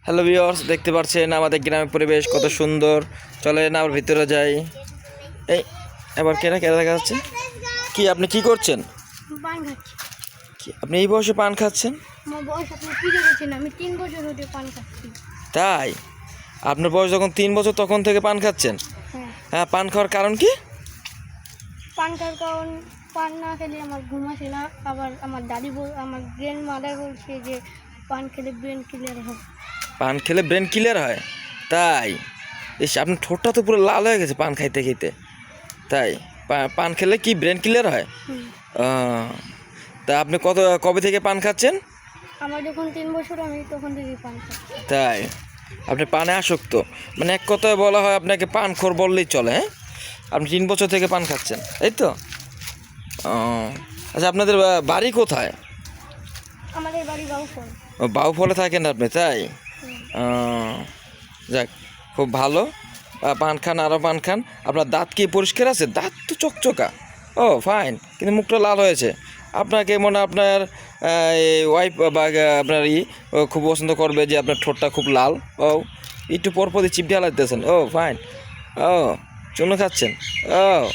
Hello viewers, দেখতে পাচ্ছেন আমাদের গ্রামের পরিবেশ কত সুন্দর। চলেন আবার ভিতরে যাই। এই এবার কেনা কেনা দেখা যাচ্ছে কি? আপনি কি করছেন? পান খাচ্ছি। আপনি এই বয়সে পান খাচ্ছেন? আমার বয়স আপনি ফিরে গেছেন, আমি 3 বছর হতে পান খাচ্ছি। তাই? আপনার বয়স যখন 3 বছর তখন থেকে পান খাচ্ছেন? হ্যাঁ। হ্যাঁ, পান খাওয়ার কারণ কি? পান খাওয়ার কারণ পান না খেলে আমার ঘুম আসে না। আবার আমার আমার গ্র্যান্ড মাদার বলছে যে পান খেলে ব্রেন ক্লিয়ার হয়। পান খেলে ব্রেন ক্লিয়ার হয়? তাই? ইস, আপনার ঠোঁটটা তো পুরো লাল হয়ে গেছে পান খাইতে খাইতে। তাই? পান খেলে কি ব্রেন ক্লিয়ার হয়? আহ, তা আপনি কবে থেকে পান খাচ্ছেন? আমার যখন 3 বছর আমি তখন থেকেই পান খাচ্ছি। তাই? আপনি পানে আসক্ত, মানে এক কথায় বলা হয় আপনাকে পানখোর বললেই চলে। হ্যাঁ, আপনি 3 বছর থেকে পান খাচ্ছেন, এই তো? আচ্ছা, আপনাদের বাড়ি কোথায়? আমাদের বাড়ি বাউফল। বাউফলে থাকেন আপনি? তাই? যাক, খুব ভালো। পান খান, আরও পান খান। আপনার দাঁত কি পরিষ্কার আছে? দাঁত তো চকচকা। ও ফাইন, কিন্তু মুখটা লাল হয়েছে। আপনাকে মনে হয় আপনার ওয়াইফ বা আপনার খুব পছন্দ করবে যে আপনার ঠোঁটটা খুব লাল। ও একটু পরপরই চিপ ঢালাইতেছেন। ও ফাইন। ও চুনো খাচ্ছেন? ও